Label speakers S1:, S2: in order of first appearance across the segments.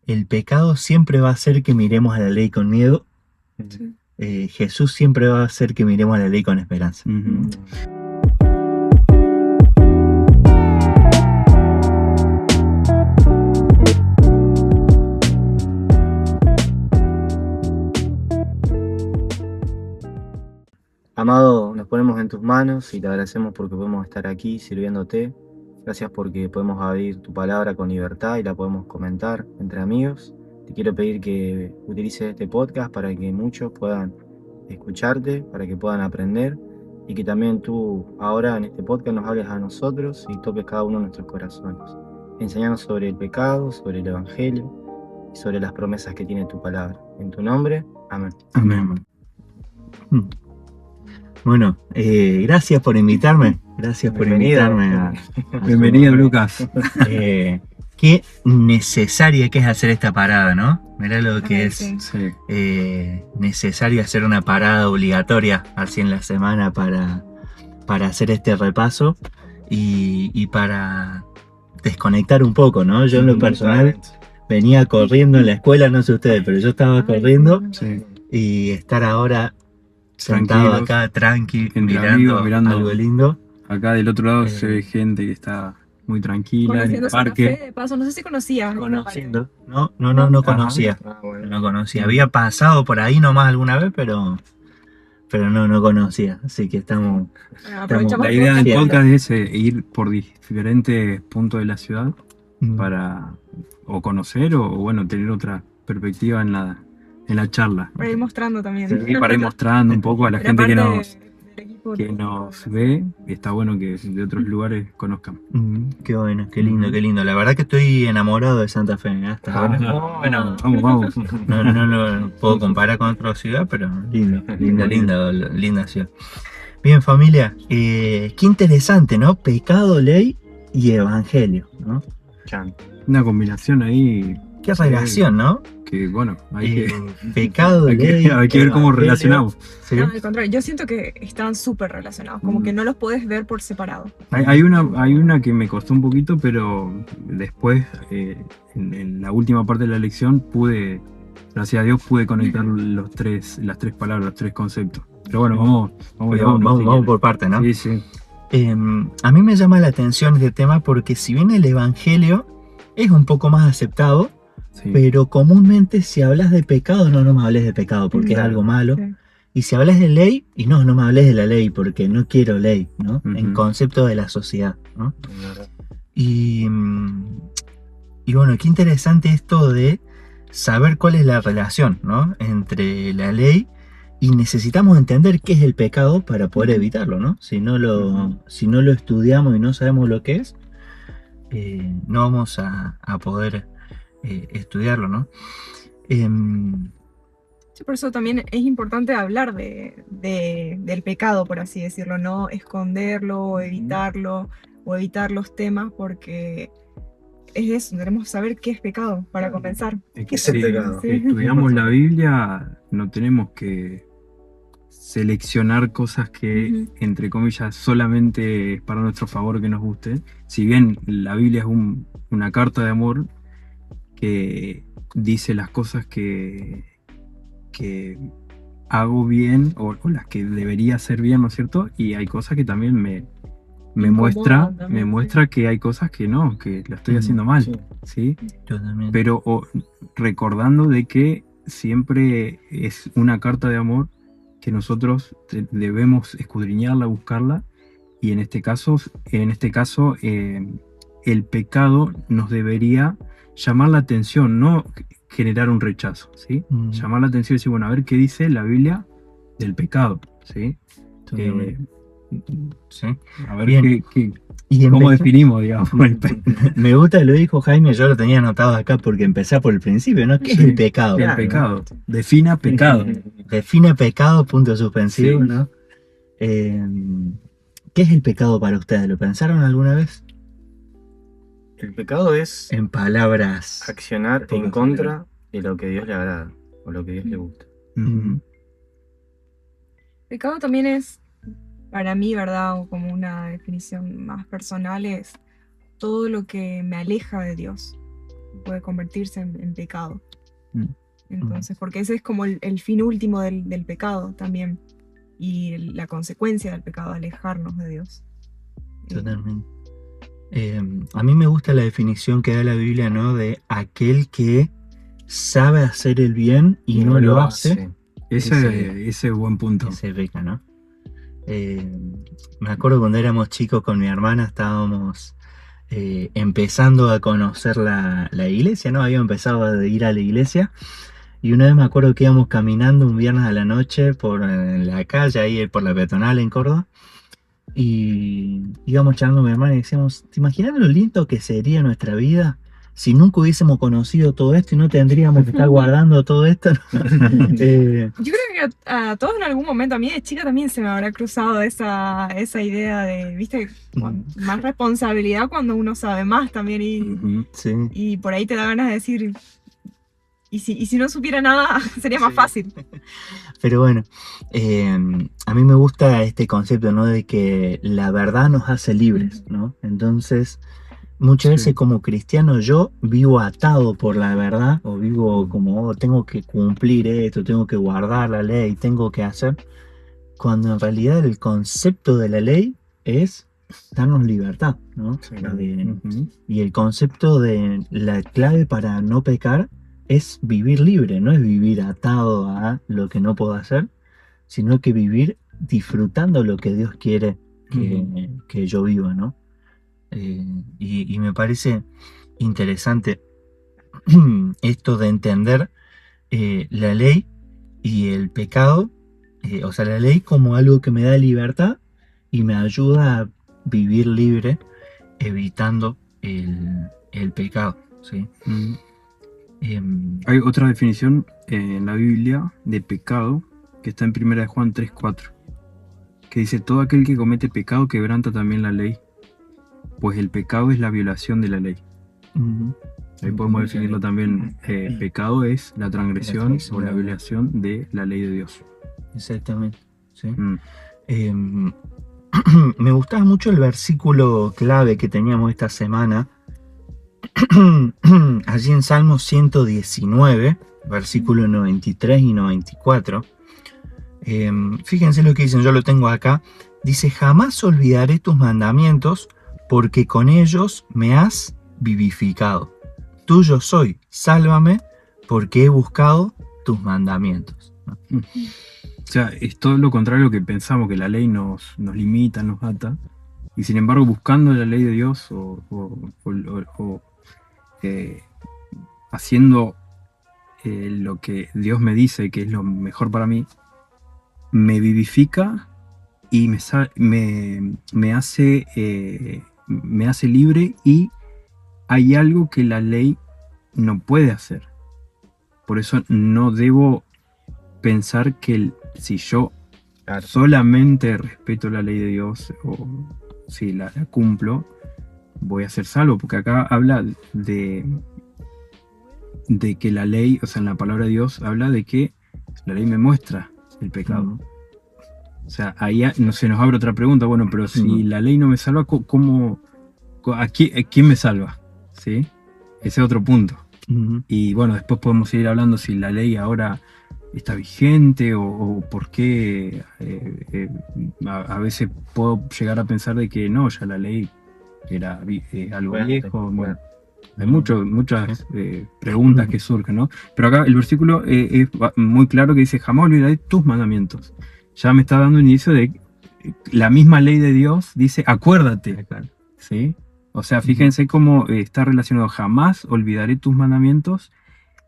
S1: el pecado siempre va a hacer que miremos a la ley con miedo.
S2: Sí.
S1: Jesús siempre va a hacer que miremos a la ley con esperanza.
S3: Ujú.
S4: Amado, nos ponemos en tus manos y te agradecemos porque podemos estar aquí sirviéndote. Gracias porque podemos abrir tu palabra con libertad y la podemos comentar entre amigos. Te quiero pedir que utilices este podcast para que muchos puedan escucharte, para que puedan aprender y que también tú ahora en este podcast nos hables a nosotros y toques cada uno de nuestros corazones. Enseñanos sobre el pecado, sobre el evangelio y sobre las promesas que tiene tu palabra. En tu nombre, amén.
S3: Amén.
S1: Bueno, gracias por invitarme. Gracias por
S4: Bienvenido.
S1: invitarme a
S3: Bienvenido, Lucas.
S1: qué necesaria que es hacer esta parada, ¿no? Mirá lo que
S2: Ay,
S1: es
S2: sí.
S3: Sí.
S1: necesario hacer una parada obligatoria así en la semana para hacer este repaso y para desconectar un poco, ¿no? Yo en lo personal venía corriendo en la escuela, no sé ustedes, pero yo estaba
S2: Ay,
S1: corriendo
S3: Sí.
S1: y estar ahora sentado
S3: Tranquilos,
S1: acá tranqui,
S3: entre
S1: mirando,
S3: amigos, mirando.
S1: algo lindo.
S3: Acá del otro lado se ve gente que está muy tranquila en el
S2: Conociendo Santa Fe,
S3: parque.
S2: de paso, no sé si conocías.
S1: Conociendo. No
S2: No.
S1: conocía.
S4: Ah, bueno.
S1: No conocía. Había pasado por ahí nomás alguna vez, pero no conocía. Así que estamos.
S2: Aprovechamos
S3: La
S2: el
S3: idea del
S1: Sí.
S3: podcast es ir por diferentes puntos de la ciudad
S1: Mm.
S3: para o conocer o bueno, tener otra perspectiva en la charla.
S2: para ir mostrando también.
S3: Sí, para ir mostrando un poco a la
S2: Era
S3: gente
S2: parte
S3: que
S2: del equipo.
S3: nos ve. Está bueno que de otros lugares conozcan.
S1: Qué bueno, qué lindo, qué lindo. La verdad que estoy enamorado de Santa Fe. Hasta ahora.
S3: Bueno, vamos.
S1: No lo puedo comparar con otra ciudad, pero linda ciudad. Bien, familia, qué interesante, ¿no? Pecado, ley y evangelio, ¿no?
S4: Chan.
S3: Una combinación ahí
S1: Qué relación, ¿no?
S3: que bueno, hay
S1: Pecado,
S3: hay
S1: ley,
S3: que ver cómo
S1: evangelio.
S3: relacionamos.
S1: Sí.
S2: No, al contrario, yo siento que están súper relacionados, como que no los puedes ver por separado.
S3: Hay una que me costó un poquito, pero después, en la última parte de la lección, gracias a Dios, pude conectar las tres palabras, los tres conceptos. Pero bueno, vamos
S1: Pero vamos por partes, ¿no?
S3: Sí, sí.
S1: A mí me llama la atención este tema porque si bien el evangelio es un poco más aceptado,
S3: Sí.
S1: pero comúnmente si hablas de pecado, no me hables de pecado porque es algo malo.
S2: Sí.
S1: Y si hablas de ley, y no me hables de la ley porque no quiero ley, ¿no?
S3: Ujú.
S1: En concepto de la sociedad, ¿no? Y bueno, qué interesante esto de saber cuál es la relación, ¿no? Entre la ley y necesitamos entender qué es el pecado para poder evitarlo, ¿no? Si no lo estudiamos y no sabemos lo que es, no vamos a poder estudiarlo, ¿no?
S2: Sí, por eso también es importante hablar del pecado, por así decirlo, no esconderlo o evitarlo o evitar los temas, porque es eso, queremos saber qué es pecado para comenzar.
S3: Es
S4: ¿Qué es el pecado?
S3: Si estudiamos la Biblia, no tenemos que seleccionar cosas que,
S2: Ujú.
S3: entre comillas, solamente es para nuestro favor que nos guste. Si bien la Biblia es una carta de amor que dice las cosas que hago bien o las que debería hacer bien, ¿no es cierto? Y hay cosas que también me
S2: Incomodan también,
S3: muestra que hay cosas que no, que lo estoy haciendo mal, ¿sí?
S1: Yo también.
S3: Pero recordando de que siempre es una carta de amor que nosotros debemos escudriñarla, buscarla, y en este caso el pecado nos debería llamar la atención, no generar un rechazo, ¿sí? Llamar la atención y decir, bueno, a ver qué dice la Biblia del pecado, ¿sí?
S1: Sí.
S3: A ver
S1: Bien. Y
S3: cómo definimos, digamos.
S1: Me gusta, lo dijo Jaime, yo lo tenía anotado acá porque empecé por el principio, ¿no? ¿Qué es el pecado?
S3: El pecado. Defina pecado.
S1: Define pecado, punto suspensivo,
S3: Sí.
S1: ¿no? ¿Qué es el pecado para ustedes? ¿Lo pensaron alguna vez?
S4: El pecado es
S1: En palabras.
S4: accionar en contra de lo que Dios le agrada o lo que Dios le gusta.
S3: Ujú.
S2: Pecado también es, para mí, ¿verdad? O como una definición más personal, es todo lo que me aleja de Dios. puede convertirse en pecado.
S3: Mm.
S2: Entonces, porque ese es como el fin último del pecado también, y la consecuencia del pecado, alejarnos de Dios.
S1: Totalmente. A mí me gusta la definición que da la Biblia, ¿no? De aquel que sabe hacer el bien y no lo hace,
S3: Ese es buen punto.
S1: ese peca, ¿no? Me acuerdo cuando éramos chicos con mi hermana, estábamos empezando a conocer la iglesia, ¿no? Habíamos empezado a ir a la iglesia. Y una vez me acuerdo que íbamos caminando un viernes a la noche por la calle, ahí por la peatonal en Córdoba. Y íbamos charlando con mi hermana y decíamos, ¿te imaginas lo lindo que sería nuestra vida si nunca hubiésemos conocido todo esto y no tendríamos que estar guardando todo esto?
S2: Yo creo que a todos en algún momento, a mí de chica también se me habrá cruzado esa idea de, viste, más responsabilidad cuando uno sabe más también,
S1: Sí.
S2: y por ahí te da ganas de decir, y si no supiera nada, sería más fácil.
S1: Pero bueno, a mí me gusta este concepto, ¿no? De que la verdad nos hace libres, ¿no? Entonces, muchas veces como cristiano yo vivo atado por la verdad, o vivo como, oh, tengo que cumplir esto, tengo que guardar la ley, tengo que hacer, cuando en realidad el concepto de la ley es darnos libertad, ¿no?
S4: Sí,
S1: Y el concepto de la clave para no pecar es vivir libre, no es vivir atado a lo que no puedo hacer, sino que vivir disfrutando lo que Dios quiere que yo viva, ¿no? Y me parece interesante esto de entender la ley y el pecado, o sea, la ley como algo que me da libertad y me ayuda a vivir libre, evitando el pecado, ¿sí?
S3: Hay otra definición en la Biblia de pecado que está en 1 Juan 3:4, que dice: todo aquel que comete pecado quebranta también la ley, pues el pecado es la violación de la ley. Ahí podemos definirlo también. Pecado es la transgresión o la violación de la ley de Dios.
S1: Exactamente, ¿sí? Me gustaba mucho el versículo clave que teníamos esta semana, allí en Salmo 119, versículos 93 y 94. Fíjense lo que dicen, yo lo tengo acá. Dice: jamás olvidaré tus mandamientos, porque con ellos me has vivificado. Tuyo soy, sálvame, porque he buscado tus mandamientos.
S3: O sea, es todo lo contrario a lo que pensamos, que la ley nos limita, nos ata. Y sin embargo, buscando la ley de Dios o haciendo lo que Dios me dice que es lo mejor para mí, me vivifica y me hace libre, y hay algo que la ley no puede hacer. Por eso no debo pensar que si yo solamente respeto la ley de Dios o si la cumplo, voy a ser salvo, porque acá habla de que la ley, o sea, en la palabra de Dios habla de que la ley me muestra el pecado. O sea, ahí no se nos abre otra pregunta. Bueno, pero si la ley no me salva, ¿a quién me salva? ¿Sí? Ese es otro punto. Y bueno, después podemos seguir hablando si la ley ahora está vigente o por qué. A veces puedo llegar a pensar de que no, ya la ley era algo viejo. Bueno, hay muchas preguntas que surgen, ¿no? Pero acá el versículo es muy claro, que dice: jamás olvidaré tus mandamientos. Ya me está dando un inicio de la misma ley de Dios, dice: acuérdate, ¿sí? O sea, fíjense cómo está relacionado: jamás olvidaré tus mandamientos.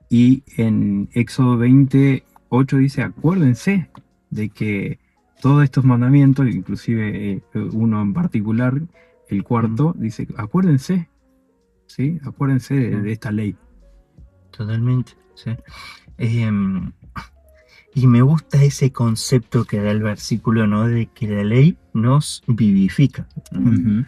S3: Y en Éxodo 20:8 dice: acuérdense de que todos estos mandamientos, inclusive uno en particular, el cuarto, dice: acuérdense, ¿sí? Acuérdense de esta ley.
S1: Totalmente, sí. Y me gusta ese concepto que da el versículo, ¿no? De que la ley nos vivifica, ¿no?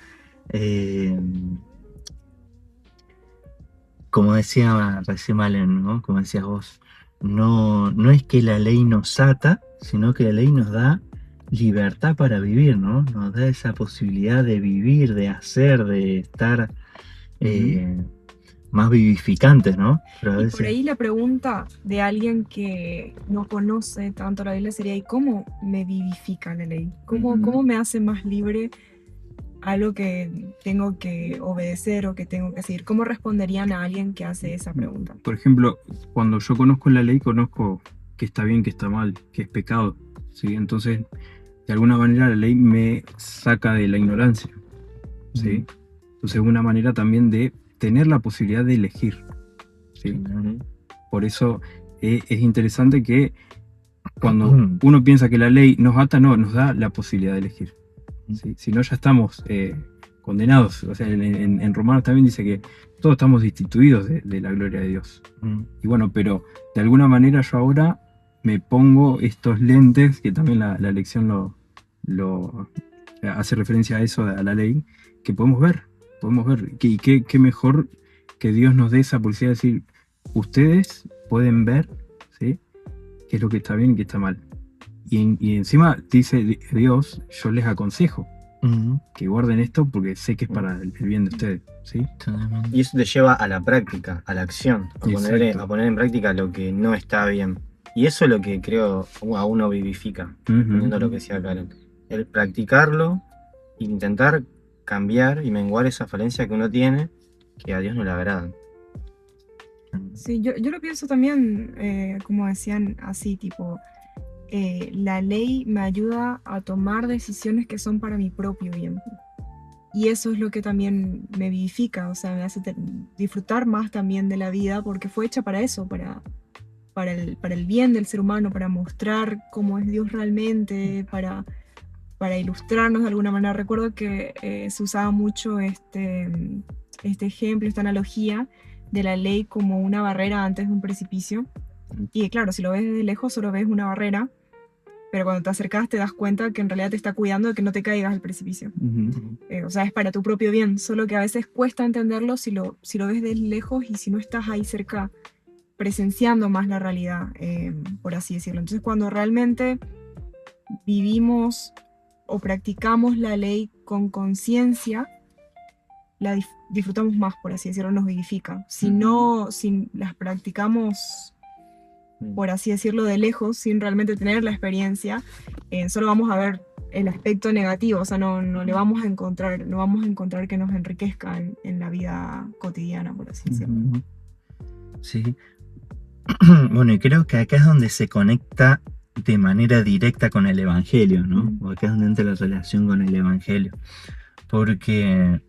S1: Como decía recién Malen, ¿no? Como decías vos, no es que la ley nos ata, sino que la ley nos da libertad para vivir, ¿no? Nos da esa posibilidad de vivir, de hacer, de estar más vivificantes, ¿no? Pero a
S2: Y por
S1: veces,
S2: ahí la pregunta de alguien que no conoce tanto la Biblia sería, ¿y cómo me vivifica la ley? ¿Cómo me hace más libre algo que tengo que obedecer o que tengo que seguir? ¿Cómo responderían a alguien que hace esa pregunta?
S3: Por ejemplo, cuando yo conozco la ley, conozco que está bien, que está mal, que es pecado, ¿sí? Entonces, de alguna manera la ley me saca de la ignorancia, ¿sí? Entonces es una manera también de tener la posibilidad de elegir, ¿sí? Por eso es interesante que cuando uno piensa que la ley nos ata, no, nos da la posibilidad de elegir, ¿sí? Si no, ya estamos condenados. O sea, en Romanos también dice que todos estamos destituidos de la gloria de Dios. Y bueno, pero de alguna manera yo ahora me pongo estos lentes, que también la lección lo hace referencia a eso, a la ley, que podemos ver. Y qué mejor que Dios nos dé esa posibilidad de decir, ustedes pueden ver, ¿sí?, qué es lo que está bien y qué está mal. Y encima dice Dios, yo les aconsejo que guarden esto porque sé que es para el bien de ustedes, ¿sí?
S4: Y eso te lleva a la práctica, a la acción,
S3: Exacto.
S4: a poner en práctica lo que no está bien. Y eso es lo que creo a uno vivifica, poniendo lo que decía Karen. El practicarlo, intentar cambiar y menguar esa falencia que uno tiene, que a Dios no le agradan.
S2: Sí, yo lo pienso también, como decían, así, tipo, la ley me ayuda a tomar decisiones que son para mi propio bien. Y eso es lo que también me vivifica, o sea, me hace disfrutar más también de la vida, porque fue hecha para eso, para el bien del ser humano, para mostrar cómo es Dios realmente, para ilustrarnos de alguna manera. Recuerdo que se usaba mucho este ejemplo, esta analogía de la ley como una barrera antes de un precipicio. Y claro, si lo ves desde lejos solo ves una barrera, pero cuando te acercas te das cuenta que en realidad te está cuidando de que no te caigas al precipicio. O sea, es para tu propio bien, solo que a veces cuesta entenderlo si lo ves desde lejos y si no estás ahí cerca presenciando más la realidad, por así decirlo. Entonces, cuando realmente vivimos o practicamos la ley con conciencia, la disfrutamos más, por así decirlo, nos vivifica. Si no, si las practicamos, por así decirlo, de lejos, sin realmente tener la experiencia, solo vamos a ver el aspecto negativo, o sea, no le vamos a encontrar, no vamos a encontrar que nos enriquezca en la vida cotidiana, por así decirlo.
S1: Sí. Bueno, y creo que acá es donde se conecta de manera directa con el Evangelio, ¿no? O acá es donde entra la relación con el Evangelio. Porque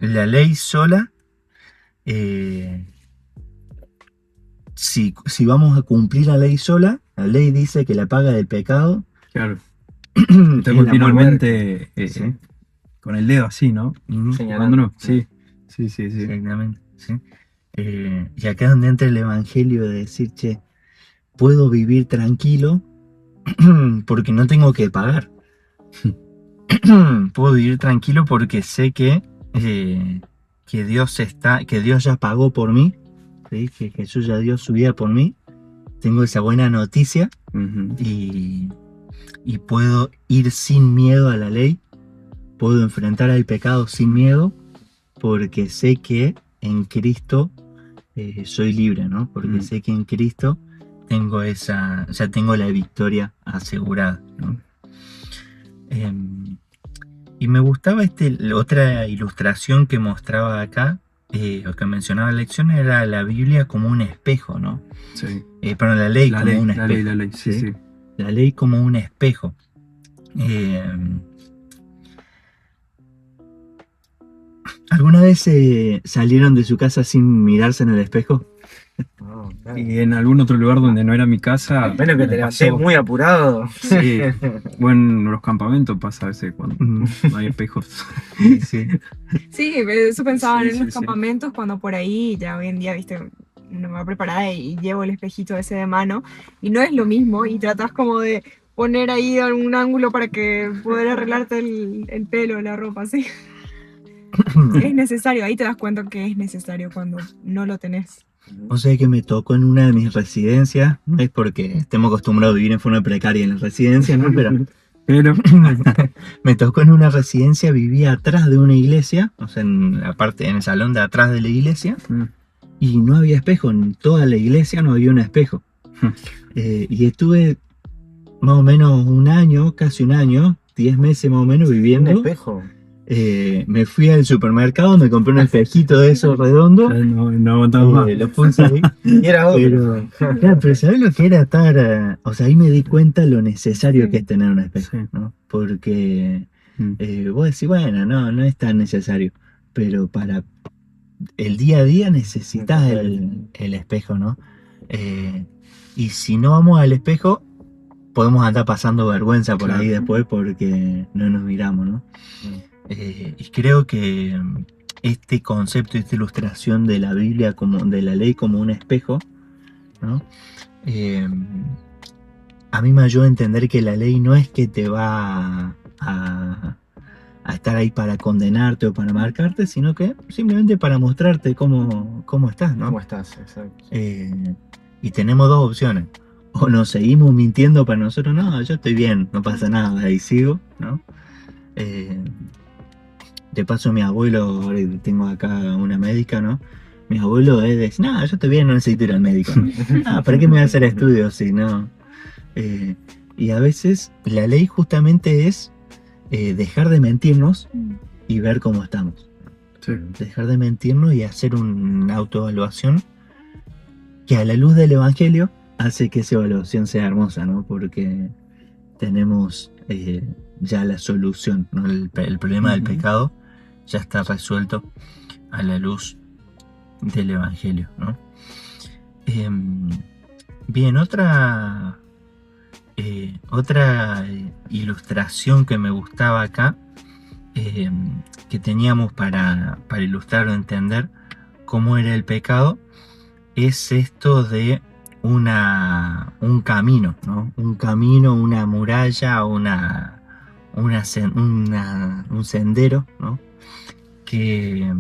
S1: la ley sola, si vamos a cumplir la ley sola, la ley dice que la paga del pecado
S3: Claro.
S1: es
S3: Está
S1: la
S3: continuamente
S1: Sí.
S3: con el dedo así, ¿no?
S4: Señalando.
S3: Sí.
S1: Exactamente, sí. Y acá es donde entra el Evangelio de decir, che, puedo vivir tranquilo porque no tengo que pagar. Puedo vivir tranquilo porque sé que Dios ya pagó por mí, ¿sí? Que Jesús ya dio su vida por mí. Tengo esa buena noticia y puedo ir sin miedo a la ley. Puedo enfrentar al pecado sin miedo porque sé que en Cristo soy libre, ¿no? Porque sé que en Cristo tengo tengo la victoria asegurada, ¿no? Y me gustaba otra ilustración que mostraba acá, o que mencionaba la lección, era la Biblia como un espejo, ¿no?
S3: Sí.
S1: Pero la ley como un espejo.
S3: La ley, sí.
S1: La ley como un espejo. ¿Alguna vez salieron de su casa sin mirarse en el espejo?
S4: Oh, claro.
S3: Y en algún otro lugar donde no era mi casa.
S4: Menos que
S3: me
S4: te levanté
S3: pasó.
S4: muy apurado.
S3: Sí. Bueno, en los campamentos pasa a veces cuando no hay espejos.
S1: Sí.
S2: Sí, eso pensaban
S3: Sí,
S2: en
S3: sí,
S2: los
S3: sí.
S2: campamentos, cuando por ahí ya hoy en día, viste, uno va preparada y llevo el espejito ese de mano y no es lo mismo y tratas como de poner ahí algún ángulo para que poder arreglarte el pelo, la ropa, ¿sí? Es necesario, ahí te das cuenta que es necesario cuando no lo tenés.
S1: O sea que me tocó en una de mis residencias, no es porque estemos acostumbrados a vivir en forma precaria en las residencias, ¿no?
S3: Pero,
S1: Me tocó en una residencia, vivía atrás de una iglesia, o sea, en la parte, en el salón de atrás de la iglesia, y no había espejo, en toda la iglesia no había un espejo. Y estuve más o menos un año, casi un año, 10 meses más o menos
S4: ¿Un
S1: viviendo.
S4: espejo?
S1: Me fui al supermercado, me compré un espejito de esos redondos,
S3: ya no aguantaba más.
S1: lo puse ahí.
S4: Y era otro.
S1: Claro, pero ¿sabés lo que era estar? O sea, ahí me di cuenta lo necesario
S2: Sí.
S1: que es tener un espejo,
S3: Sí.
S1: ¿no? Porque
S3: Mm.
S1: vos decís, bueno, no es tan necesario, pero para el día a día necesitas el espejo, ¿no? Y si no vamos al espejo, podemos andar pasando vergüenza por ahí
S3: Claro.
S1: después porque no nos miramos, ¿no?
S4: Mm.
S1: Y creo que este concepto, esta ilustración de la Biblia, como de la ley como un espejo, ¿no? A mí me ayuda a entender que la ley no es que te va a estar ahí para condenarte o para marcarte, sino que simplemente para mostrarte cómo estás, ¿no?
S4: ¿Cómo estás? Exacto.
S1: Y tenemos dos opciones. O nos seguimos mintiendo para nosotros, no, yo estoy bien, no pasa nada, ahí sigo, ¿no? De paso, mi abuelo, ahora que tengo acá una médica, ¿no? Mi abuelo es de, no, yo estoy bien, no necesito ir al médico, ¿no? Ah, ¿para qué me voy a hacer estudios si no? Y a veces la ley justamente es dejar de mentirnos y ver cómo estamos.
S3: Sí.
S1: Dejar de mentirnos y hacer una autoevaluación que a la luz del Evangelio hace que esa evaluación sea hermosa, ¿no? Porque tenemos ya la solución, ¿no? El problema del pecado ya está resuelto a la luz del Evangelio, ¿no? Bien, otra ilustración que me gustaba acá, que teníamos para ilustrar o entender cómo era el pecado, es esto de un camino, ¿no? Un camino, una muralla, un sendero, ¿no? Que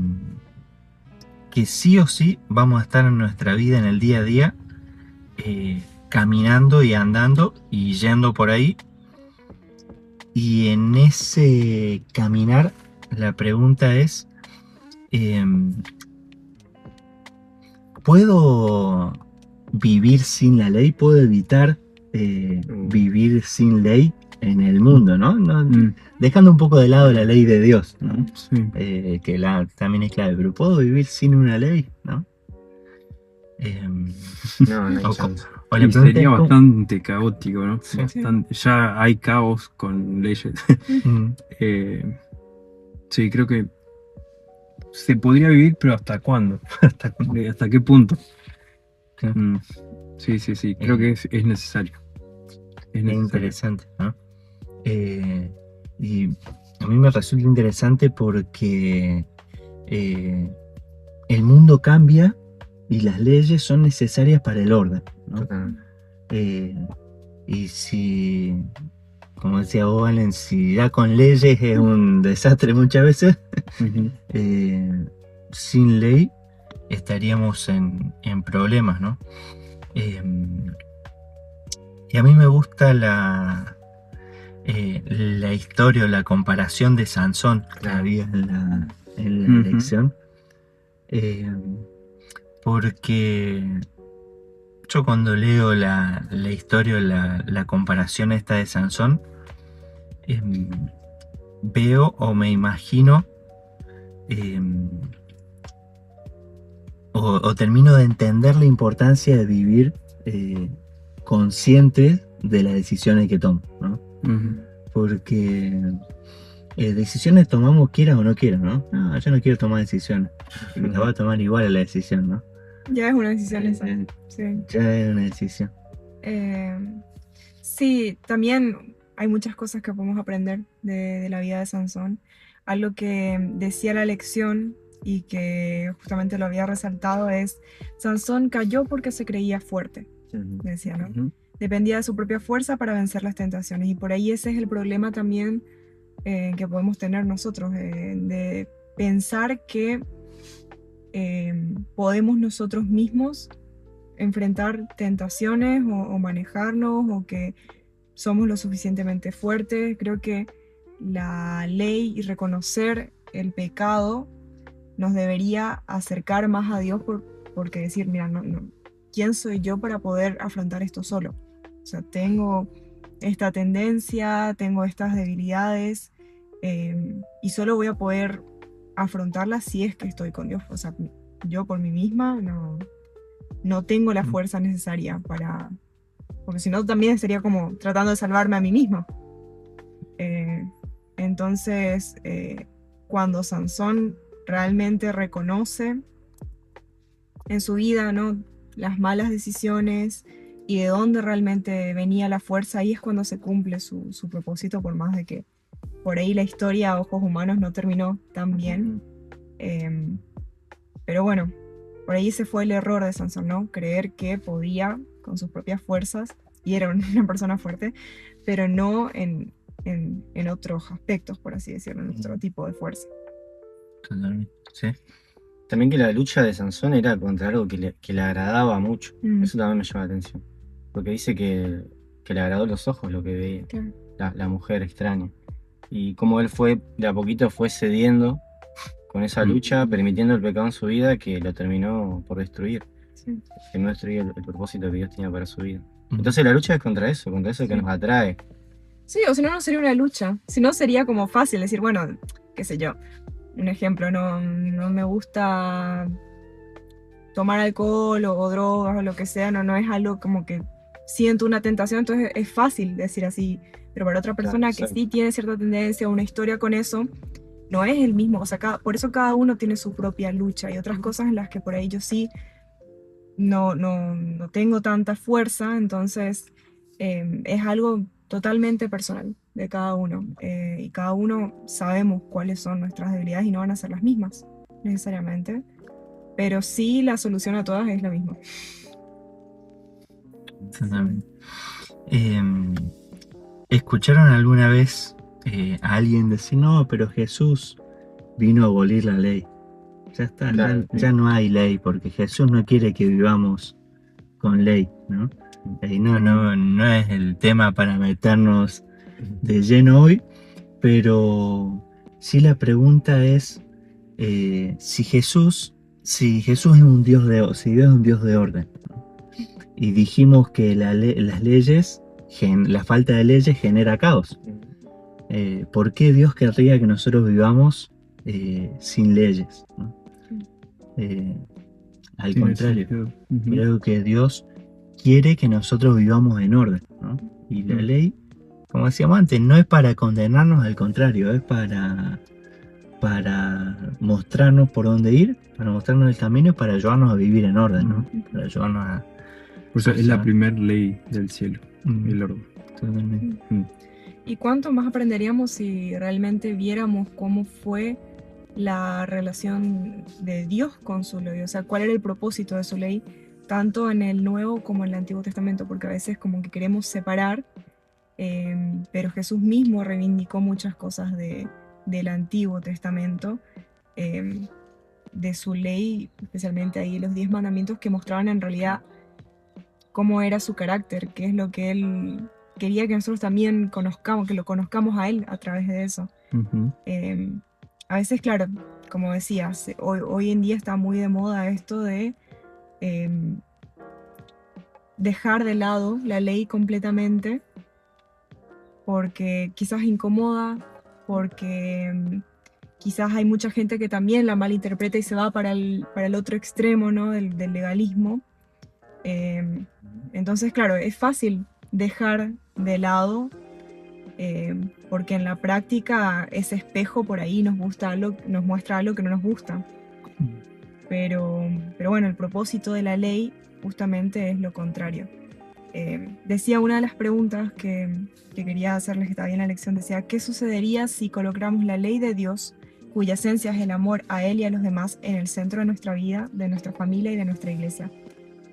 S1: sí o sí vamos a estar en nuestra vida, en el día a día, caminando y andando y yendo por ahí. Y en ese caminar, la pregunta es, ¿puedo vivir sin la ley? ¿Puedo evitar vivir sin ley en el mundo, ¿no? Dejando un poco de lado la ley de Dios, ¿no?
S3: Sí.
S1: Que también es clave, pero ¿puedo vivir sin una ley? ¿No?
S4: No, no hay
S1: O,
S4: chance.
S1: o la
S3: Y
S1: pregunta
S3: sería
S1: es cómo-
S3: bastante caótico, ¿no?
S1: Sí.
S3: Bastante. Ya hay caos con leyes.
S1: Mm,
S3: Sí, creo que se podría vivir, pero ¿hasta cuándo? ¿Hasta qué punto?
S1: sí.
S3: Sí. Creo que es necesario. Es
S1: Es
S3: necesario.
S1: interesante, ¿no? Y a mí me resulta interesante porque el mundo cambia y las leyes son necesarias para el orden, ¿no? Y si, como decía vos, Valen, si ya con leyes es un desastre muchas veces,
S3: Ujú.
S1: sin ley estaríamos en problemas, ¿no? Y a mí me gusta la historia o la comparación de Sansón que había en la
S3: Ujú.
S1: lección, porque yo cuando leo la historia o la comparación esta de Sansón, veo o me imagino o termino de entender la importancia de vivir consciente de las decisiones que tomo, ¿no?
S3: Ujú.
S1: Porque decisiones tomamos quieras o no quieras, ¿no? No, yo no quiero tomar decisiones. Y la voy a tomar igual a la decisión, ¿no?
S2: Ya es una decisión esa. Sí.
S1: Ya es una decisión.
S2: Sí, también hay muchas cosas que podemos aprender de la vida de Sansón. Algo que decía la lección y que justamente lo había resaltado es, Sansón cayó porque se creía fuerte, decía, ¿no?
S3: Ujú.
S2: Dependía de su propia fuerza para vencer las tentaciones. Y por ahí ese es el problema también que podemos tener nosotros, de pensar que podemos nosotros mismos enfrentar tentaciones o manejarnos, o que somos lo suficientemente fuertes. Creo que la ley y reconocer el pecado nos debería acercar más a Dios porque decir, mira, ¿quién soy yo para poder afrontar esto solo? O sea, tengo esta tendencia, tengo estas debilidades, y solo voy a poder afrontarlas si es que estoy con Dios. O sea, yo por mí misma no tengo la fuerza necesaria para... Porque si no, también estaría como tratando de salvarme a mí misma. Entonces, cuando Sansón realmente reconoce en su vida, ¿no?, las malas decisiones y de dónde realmente venía la fuerza, ahí es cuando se cumple su propósito, por más de que por ahí la historia a ojos humanos no terminó tan bien. Pero bueno, por ahí ese fue el error de Sansón, ¿no? Creer que podía con sus propias fuerzas, y era una persona fuerte, pero no en otros aspectos, por así decirlo, en otro tipo de fuerza.
S1: Totalmente, sí.
S4: También que la lucha de Sansón era contra algo que le agradaba mucho.
S2: Mm.
S4: Eso también me llama la atención. Porque dice que le agradó los ojos lo que veía
S2: Claro.
S4: la mujer extraña. Y como él fue, de a poquito fue cediendo con esa lucha, permitiendo el pecado en su vida, que lo terminó por destruir.
S2: Sí.
S4: Que no destruía el propósito que Dios tenía para su vida. Entonces la lucha es contra eso que nos atrae.
S2: Sí, o si no, no sería una lucha. Si no, sería como fácil decir, bueno, qué sé yo. Un ejemplo, no me gusta tomar alcohol o drogas o lo que sea, no es algo como que siento una tentación, entonces es fácil decir así. Pero para otra persona que sí tiene cierta tendencia, una historia con eso, no es el mismo. O sea, por eso cada uno tiene su propia lucha y otras cosas en las que por ahí yo sí no tengo tanta fuerza, entonces es algo totalmente personal de cada uno, y cada uno sabemos cuáles son nuestras debilidades y no van a ser las mismas necesariamente, pero sí la solución a todas es la misma.
S1: Totalmente. ¿Escucharon alguna vez a alguien decir, no, pero Jesús vino a abolir la ley? Ya está,
S4: Claro,
S1: ya no hay ley, porque Jesús no quiere que vivamos con ley, ¿no? Y no es el tema para meternos de lleno hoy, pero sí la pregunta es si Jesús es un Dios si Dios es un Dios de orden, ¿no? Y dijimos que las leyes, la falta de leyes genera caos. ¿Por qué Dios querría que nosotros vivamos sin leyes, ¿no? Al contrario, creo que Dios quiere que nosotros vivamos en orden, ¿no? Y la ley, como decíamos antes, no es para condenarnos, al contrario, es para mostrarnos por dónde ir, para mostrarnos el camino y para ayudarnos a vivir en orden, ¿no? Para ayudarnos a...
S3: Por eso es la primera ley del cielo, el orden.
S1: Totalmente.
S2: ¿Y cuánto más aprenderíamos si realmente viéramos cómo fue la relación de Dios con su ley? O sea, cuál era el propósito de su ley, tanto en el Nuevo como en el Antiguo Testamento, porque a veces como que queremos separar, pero Jesús mismo reivindicó muchas cosas del Antiguo Testamento, de su ley, especialmente ahí los 10 mandamientos, que mostraban en realidad cómo era su carácter, qué es lo que él quería que nosotros también conozcamos, que lo conozcamos a él a través de eso. A veces, claro, como decías, hoy en día está muy de moda esto de dejar de lado la ley completamente, porque quizás incomoda, porque quizás hay mucha gente que también la malinterpreta y se va para el otro extremo, ¿no?, del legalismo. Entonces, claro, es fácil dejar de lado, porque en la práctica ese espejo por ahí nos muestra algo que no nos gusta. Pero bueno, el propósito de la ley justamente es lo contrario. Decía una de las preguntas que quería hacerles, que estaba bien en la lección, decía, ¿qué sucedería si colocáramos la ley de Dios, cuya esencia es el amor a Él y a los demás, en el centro de nuestra vida, de nuestra familia y de nuestra iglesia?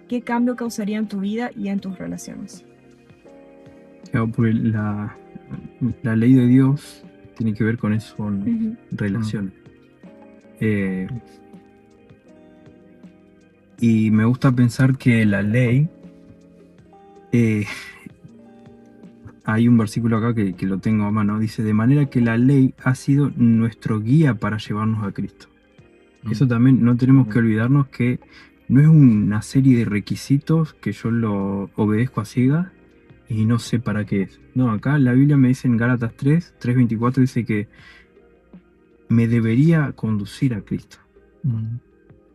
S2: ¿Qué cambio causaría en tu vida y en tus relaciones?
S3: Claro, porque la ley de Dios tiene que ver con eso, con relaciones. Y me gusta pensar que la ley hay un versículo acá que lo tengo a mano, dice, de manera que la ley ha sido nuestro guía para llevarnos a Cristo. Eso también no tenemos que olvidarnos que no es una serie de requisitos que yo lo obedezco a ciegas y no sé para qué es. No, acá la Biblia me dice en Gálatas 3:24 dice que me debería conducir a Cristo.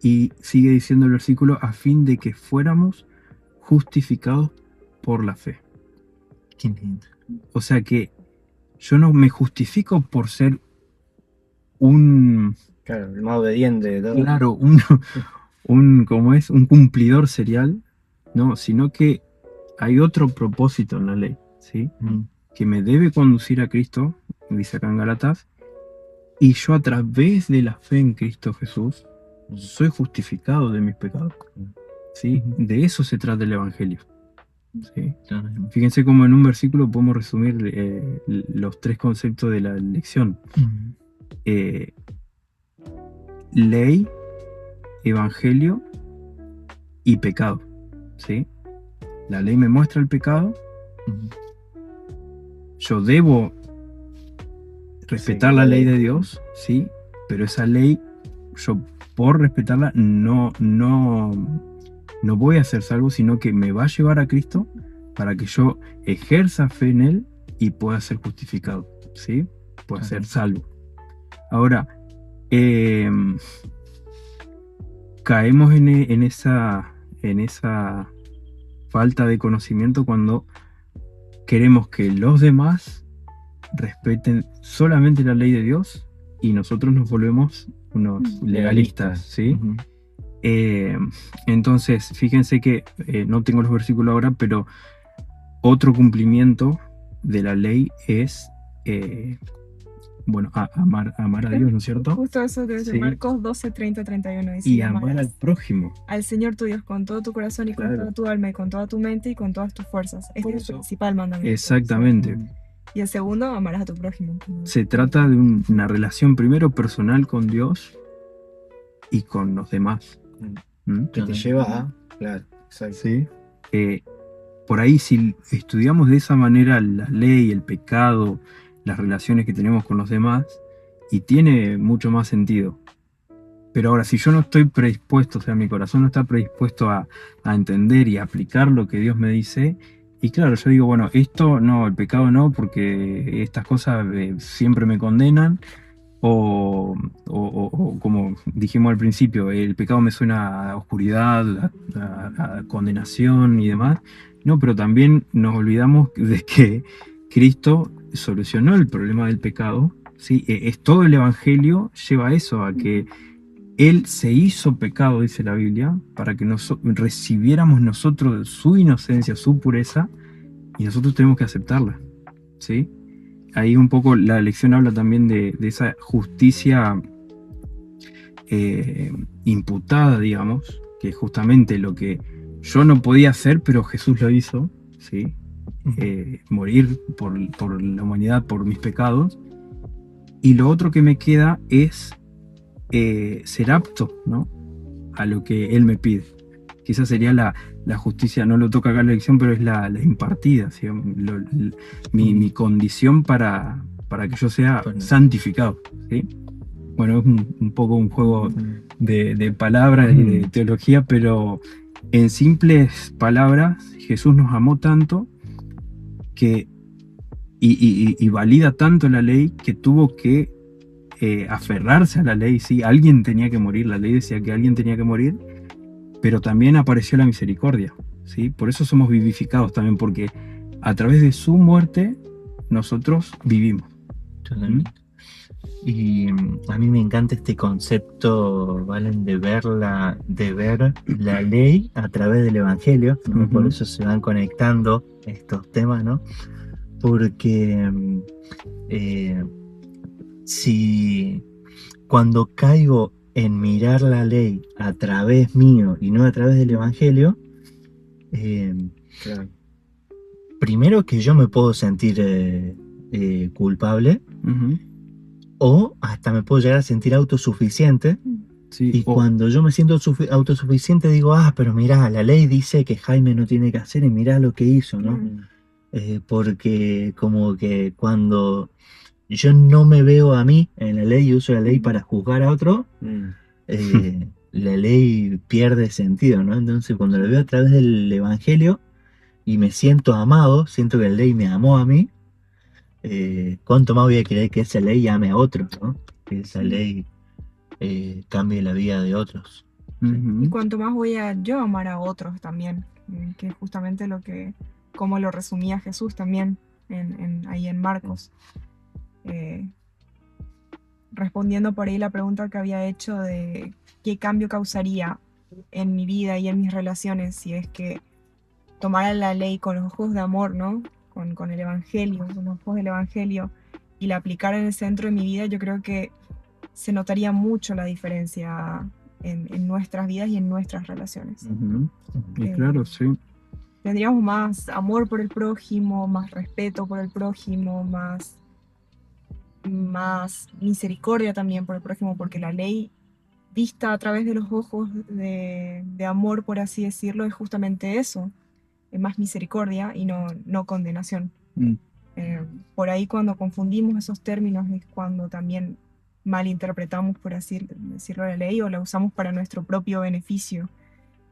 S3: Y sigue diciendo el versículo, a fin de que fuéramos justificados por la fe.
S1: Qué lindo.
S3: O sea que yo no me justifico por ser un,
S4: Claro, el más obediente de todos.
S3: claro, ¿cómo es? Un cumplidor serial, no, sino que hay otro propósito en la ley, ¿sí? Que me debe conducir a Cristo, dice acá en Gálatas, y yo a través de la fe en Cristo Jesús soy justificado de mis pecados, ¿sí? De eso se trata el Evangelio, ¿sí? Fíjense cómo en un versículo podemos resumir los tres conceptos de la lección. Ley, evangelio y pecado, ¿sí? La ley me muestra el pecado, yo debo respetar la ley de Dios, ¿sí? Pero esa ley, yo por respetarla no voy a ser salvo, sino que me va a llevar a Cristo para que yo ejerza fe en Él y pueda ser justificado, ¿sí? Pueda ser salvo. Ahora, caemos en esa falta de conocimiento cuando queremos que los demás respeten solamente la ley de Dios y nosotros nos volvemos unos legalistas, ¿sí? Entonces, fíjense que no tengo los versículos ahora, pero otro cumplimiento de la ley es amar a Dios, ¿no es cierto?
S2: Justo eso de
S3: Sí.
S2: Marcos 12, 30, 31 dice,
S3: Y amar
S2: amarás
S3: al prójimo.
S2: al Señor tu Dios con todo tu corazón y con
S3: Claro.
S2: toda tu alma y con toda tu mente y con todas tus fuerzas. Este
S3: Por
S2: es el
S3: eso.
S2: principal mandamiento.
S3: Exactamente.
S2: Y el segundo, amarás a tu prójimo.
S3: Se trata de una relación primero personal con Dios y con los demás. ¿Mm?
S4: Que te lleva a. Claro, exacto.
S3: ¿Sí? Por ahí, si estudiamos de esa manera la ley, el pecado, las relaciones que tenemos con los demás, y tiene mucho más sentido. Pero ahora, si yo no estoy predispuesto, o sea, mi corazón no está predispuesto a entender y a aplicar lo que Dios me dice, y claro, yo digo, bueno, esto no, el pecado no, porque estas cosas siempre me condenan, o como dijimos al principio, el pecado me suena a oscuridad, a condenación y demás. No, pero también nos olvidamos de que Cristo solucionó el problema del pecado, ¿sí? Es todo el Evangelio lleva a eso, a que Él se hizo pecado, dice la Biblia, para que recibiéramos nosotros su inocencia, su pureza, y nosotros tenemos que aceptarla, ¿sí? Ahí un poco la lección habla también de esa justicia imputada, digamos, que es justamente lo que yo no podía hacer, pero Jesús lo hizo, ¿sí? Morir por la humanidad, por mis pecados. Y lo otro que me queda es ser apto, ¿no? A lo que Él me pide. Quizás sería la justicia, no lo toca acá la lección, pero es la impartida, ¿sí? Mi condición para que yo sea santificado, ¿sí? Bueno, es un poco un juego de palabras y de teología, pero en simples palabras, Jesús nos amó tanto que y valida tanto la ley que tuvo que aferrarse a la ley, ¿sí? Alguien tenía que morir, la ley decía que alguien tenía que morir, pero también apareció la misericordia, ¿sí? Por eso somos vivificados también, porque a través de su muerte nosotros vivimos.
S1: Totalmente. Y a mí me encanta este concepto, Valen, de ver la ley a través del Evangelio, ¿no? Por eso se van conectando estos temas, ¿no? Porque si cuando caigo en mirar la ley a través mío y no a través del Evangelio,
S4: Claro.
S1: primero que yo me puedo sentir culpable, o hasta me puedo llegar a sentir autosuficiente.
S3: Sí,
S1: Y cuando yo me siento autosuficiente digo, pero mirá, la ley dice que Jaime no tiene que hacer y mirá lo que hizo, ¿no? porque como que cuando yo no me veo a mí en la ley y uso la ley para juzgar a otro,
S4: Mm.
S1: la ley pierde sentido, ¿no? Entonces cuando lo veo a través del Evangelio y me siento amado, siento que la ley me amó a mí, ¿cuánto más voy a querer que esa ley ame a otros, ¿no? Que esa ley cambie la vida de otros.
S2: Y
S3: Ujú.
S2: cuanto más voy a yo amar a otros también, que es justamente como lo resumía Jesús también ahí en Marcos. Eh, Respondiendo por ahí la pregunta que había hecho de qué cambio causaría en mi vida y en mis relaciones si es que tomara la ley con los ojos de amor, ¿no? Con el Evangelio, con los ojos del Evangelio, y la aplicara en el centro de mi vida, yo creo que se notaría mucho la diferencia en nuestras vidas y en nuestras relaciones.
S3: Ujú. Y
S2: Eh,
S3: claro, sí.
S2: Tendríamos más amor por el prójimo, más respeto por el prójimo, más misericordia también por el prójimo, porque la ley vista a través de los ojos de amor, por así decirlo, es justamente eso, es más misericordia y no condenación.
S3: Mm.
S2: Por ahí cuando confundimos esos términos es cuando también malinterpretamos, por así decirlo, la ley o la usamos para nuestro propio beneficio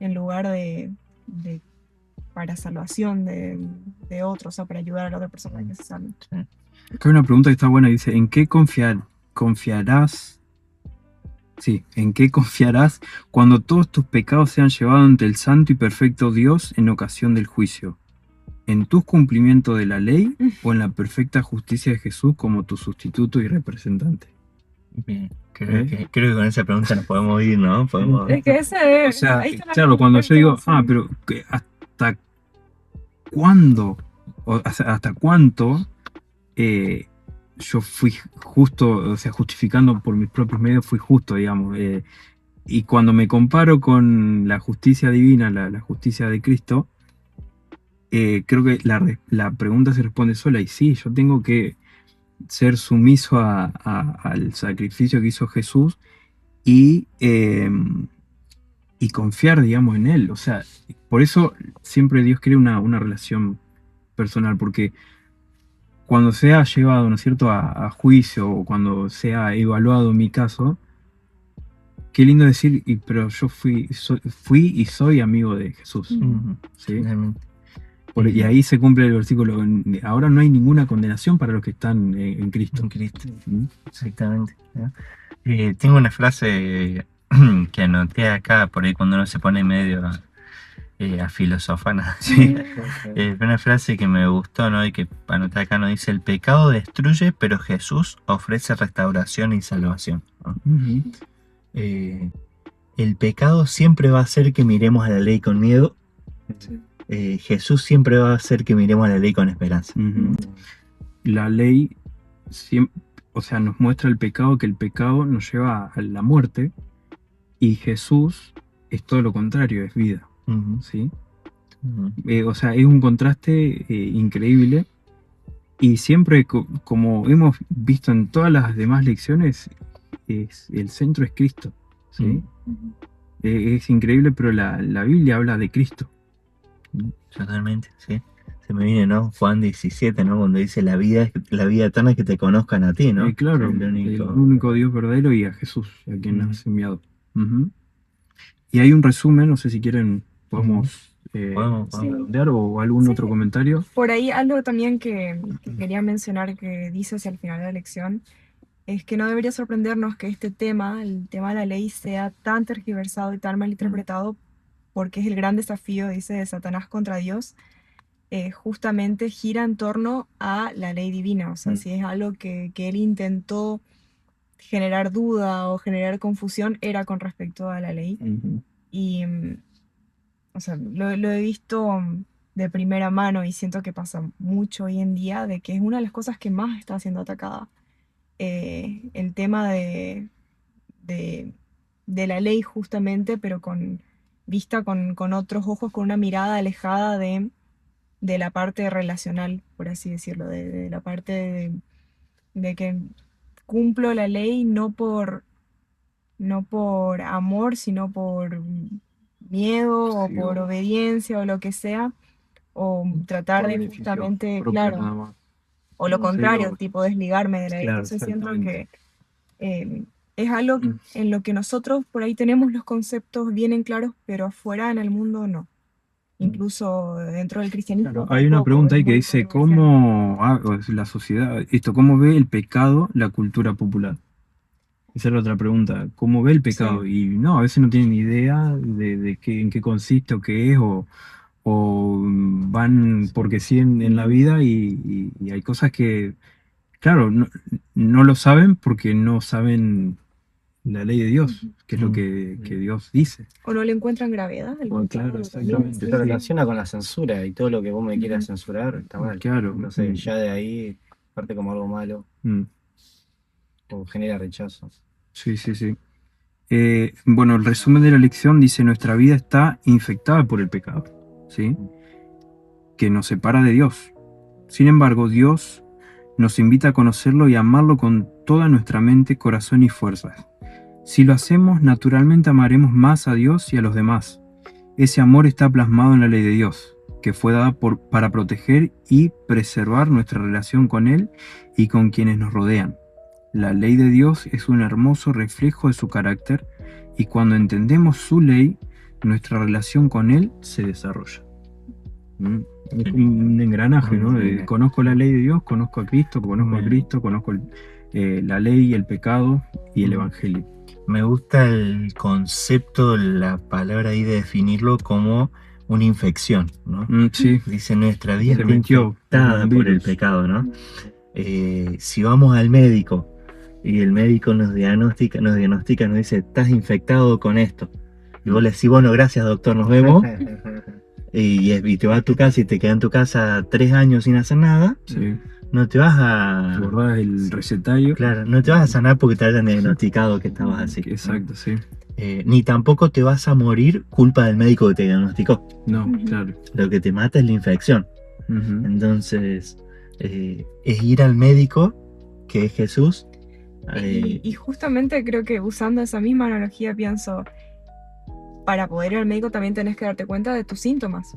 S2: en lugar de para salvación de otros o para ayudar a la otra persona que se salve.
S3: Acá hay una pregunta que está buena, dice, ¿en qué confiarás? Sí, ¿en qué confiarás cuando todos tus pecados sean llevados ante el santo y perfecto Dios en ocasión del juicio? ¿En tu cumplimiento de la ley o en la perfecta justicia de Jesús como tu sustituto y representante?
S1: Bien, creo que con esa pregunta nos podemos ir, ¿no? Podemos...
S2: Es que ese
S3: O sea,
S2: ahí está la
S3: claro, cuando yo digo,
S2: respuesta, sí.
S3: pero ¿hasta cuándo? ¿Hasta cuánto yo fui justo, o sea, justificando por mis propios medios, fui justo, digamos? Y cuando me comparo con la justicia divina, la justicia de Cristo, creo que la pregunta se responde sola. Y sí, yo tengo que ser sumiso al sacrificio que hizo Jesús y, y confiar, digamos, en Él. O sea, por eso siempre Dios quiere una relación personal, porque cuando sea llevado, ¿no es cierto?, a juicio o cuando sea evaluado mi caso, qué lindo decir, pero yo fui y soy amigo de Jesús.
S1: Ujú,
S3: ¿Sí?
S1: realmente.
S3: Y ahí se cumple el versículo, ahora no hay ninguna condenación para los que están en Cristo.
S1: En Cristo,
S3: ¿Mm?
S1: exactamente, ¿no? Tengo una frase que anoté acá, por ahí cuando uno se pone medio a filosofar, ¿no? Sí. Una frase que me gustó, ¿no? Y que anoté acá, ¿no? Dice, el pecado destruye, pero Jesús ofrece restauración y salvación, ¿no?
S3: Ujú.
S1: El pecado siempre va a hacer que miremos a la ley con miedo. Jesús siempre va a hacer que miremos a la ley con esperanza.
S3: Ujú. La ley o sea, nos muestra el pecado, que el pecado nos lleva a la muerte, y Jesús es todo lo contrario, es vida.
S1: Ujú,
S3: ¿Sí?
S1: ujú.
S3: O sea, es un contraste increíble, y siempre, como hemos visto en todas las demás lecciones, el centro es Cristo. ¿Sí?
S2: Ujú.
S3: Es increíble, pero la Biblia habla de Cristo.
S1: Totalmente, sí. Se me viene, ¿no? Juan 17, ¿no? Cuando dice la vida eterna es que te conozcan a ti, ¿no?
S3: Claro,
S1: El
S3: el
S1: único.
S3: único Dios verdadero y a Jesús, a quien
S1: Ujú.
S3: has enviado. Ujú. Y hay un resumen, no sé si quieren, podemos
S1: Podemos,
S2: Sí.
S3: redondear o algún
S2: Sí.
S3: otro comentario.
S2: Por ahí algo también que quería mencionar que dice hacia el final de la lección es que no debería sorprendernos que este tema, el tema de la ley, sea tan tergiversado y tan malinterpretado porque es el gran desafío, dice, de Satanás contra Dios, justamente gira en torno a la ley divina. O sea, si es algo que él intentó generar duda o generar confusión, era con respecto a la ley.
S3: Ujú.
S2: Y, o sea, lo he visto de primera mano y siento que pasa mucho hoy en día, de que es una de las cosas que más está siendo atacada. El tema de, de la ley justamente, pero vista con otros ojos, con una mirada alejada de la parte relacional, por así decirlo, de la parte de que cumplo la ley no por amor, sino por miedo o
S3: Sí,
S2: por obediencia o lo que sea, o tratar
S3: Por
S2: de
S3: beneficio
S2: justamente,
S3: propio
S2: claro,
S3: nada más.
S2: o lo contrario,
S3: Pero,
S2: tipo desligarme de la ley.
S3: claro,
S2: Entonces siento
S3: exactamente.
S2: que es algo
S3: Mm.
S2: en lo que nosotros por ahí tenemos los conceptos bien en claros, pero afuera en el mundo no. Incluso dentro del cristianismo
S3: Claro, hay una
S2: tampoco,
S3: pregunta
S2: es
S3: ahí que
S2: muy
S3: dice,
S2: controversial.
S3: la sociedad, ¿cómo ve el pecado la cultura popular? Esa es la otra pregunta, ¿cómo ve el
S2: Sí.
S3: pecado? Y no, a veces no tienen ni idea de en qué consiste o qué es, o van porque sí en la vida y hay cosas que, claro, no lo saben porque no saben la ley de Dios, que es lo que Dios dice.
S2: O no le encuentran gravedad al
S3: Bueno, claro,
S2: pecado también,
S3: exactamente.
S2: sí.
S4: Se
S3: Sí.
S4: relaciona con la censura y todo lo que vos me quieras
S2: Ujú.
S4: censurar está mal.
S3: Claro.
S4: Entonces ya de ahí parte como algo malo
S3: Mm,
S4: o genera rechazo.
S3: sí, sí, sí. Bueno, el resumen de la lección dice, nuestra vida está infectada por el pecado, ¿sí? Que nos separa de Dios. Sin embargo, Dios nos invita a conocerlo y amarlo con toda nuestra mente, corazón y fuerzas. Si lo hacemos, naturalmente amaremos más a Dios y a los demás. Ese amor está plasmado en la ley de Dios, que fue dada para proteger y preservar nuestra relación con Él y con quienes nos rodean. La ley de Dios es un hermoso reflejo de su carácter y cuando entendemos su ley, nuestra relación con Él se desarrolla. Es como un engranaje, ¿no? Conozco la ley de Dios, conozco a Cristo, conozco la ley, el pecado y el Evangelio.
S1: Me gusta el concepto, la palabra ahí de definirlo como una infección, ¿no?
S3: Sí,
S1: Dice nuestra vida
S3: se
S1: está
S3: metió
S1: infectada
S3: un
S1: por el
S3: virus.
S1: pecado, ¿no? Si vamos al médico y el médico nos diagnostica, nos dice, estás infectado con esto. Y vos le decís, bueno, gracias doctor, nos vemos. Y te vas a tu casa y te quedas en tu casa 3 años sin hacer nada.
S3: Sí.
S1: No te vas
S3: ¿Te
S1: a...
S3: acordás el recetario?
S1: Claro, no te vas a sanar porque te hayan diagnosticado que estabas así.
S3: Exacto, sí.
S1: Ni tampoco te vas a morir culpa del médico que te diagnosticó.
S3: No,
S2: Ujú.
S3: claro.
S1: Lo que te mata es la infección.
S3: Ujú.
S1: Entonces, es ir al médico, que es Jesús.
S2: Y justamente creo que usando esa misma analogía pienso, para poder ir al médico también tenés que darte cuenta de tus síntomas,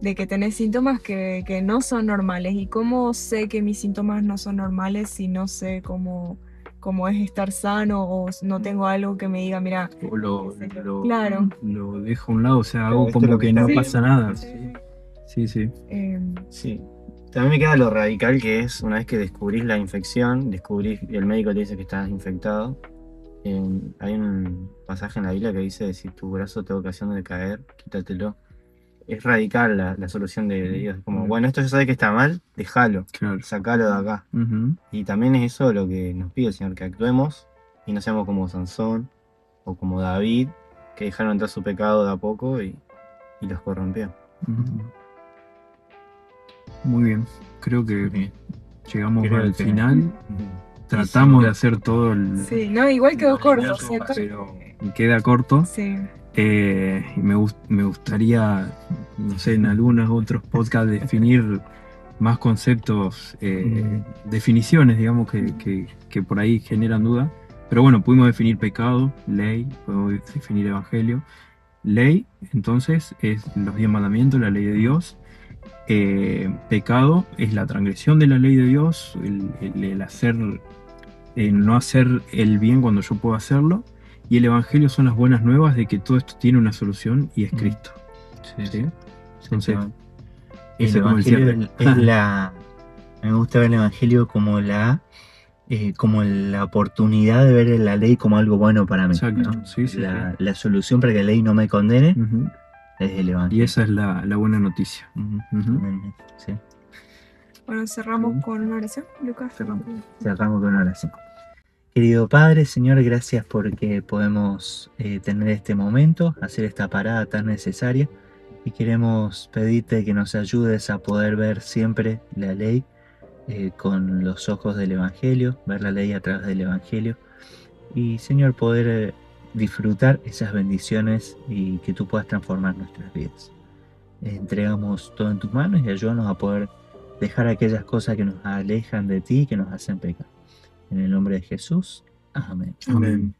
S2: de que tenés síntomas que no son normales. ¿Y cómo sé que mis síntomas no son normales si no sé cómo es estar sano o no tengo algo que me diga, mira,
S3: O
S2: claro.
S3: lo dejo a un lado, o sea,
S4: Claro,
S3: hago
S4: esto es
S3: como
S4: lo que
S3: que
S4: está
S3: no
S4: bien.
S3: pasa nada.
S2: Sí.
S3: Sí, sí.
S4: Sí. También me queda lo radical que es una vez que descubrís la infección, y el médico te dice que estás infectado. Hay un pasaje en la Biblia que dice, si tu brazo te ocasiona de caer, quítatelo. Es radical la solución de Dios. Como, bueno, esto ya sabes que está mal, déjalo,
S3: Claro.
S4: sacalo de acá.
S3: Ujú.
S4: Y también es eso lo que nos pide el Señor, que actuemos y no seamos como Sansón o como David, que dejaron entrar su pecado de a poco y los corrompió.
S3: Ujú. Muy bien. Creo que
S1: Bien.
S3: llegamos
S1: Creo
S3: al
S1: que-
S3: final. Tratamos de hacer todo el...
S2: Sí, no, igual quedó corto, siento
S3: pero
S2: que-
S3: queda corto.
S2: Sí.
S3: Y me gustaría, no sé, en algunos otros podcasts definir más conceptos, definiciones, digamos, que por ahí generan duda. Pero bueno, pudimos definir pecado, ley, podemos definir evangelio. Ley, entonces, es los 10 mandamientos, la ley de Dios. Pecado es la transgresión de la ley de Dios, el hacer, no hacer el bien cuando yo puedo hacerlo. Y el evangelio son las buenas nuevas de que todo esto tiene una solución y es Cristo. ¿Sí? Entonces,
S1: el
S3: ese es como el
S1: evangelio
S3: cierre.
S1: es la... Me gusta ver el evangelio como la oportunidad de ver la ley como algo bueno para mí.
S3: Exacto,
S1: ¿no?
S3: sí, sí,
S1: La solución para que la ley no me condene
S3: Ujú.
S1: es el
S3: Y
S1: evangelio.
S3: esa es la buena noticia.
S1: Ujú,
S3: Ujú.
S1: totalmente, sí.
S2: Bueno, cerramos con una oración, Lucas.
S1: Cerramos con una oración. Querido Padre, Señor, gracias porque podemos tener este momento, hacer esta parada tan necesaria y queremos pedirte que nos ayudes a poder ver siempre la ley con los ojos del Evangelio, ver la ley a través del Evangelio y, Señor, poder disfrutar esas bendiciones y que tú puedas transformar nuestras vidas. Entregamos todo en tus manos y ayúdanos a poder dejar aquellas cosas que nos alejan de ti y que nos hacen pecar. En el nombre de Jesús. Amén.
S3: Amén.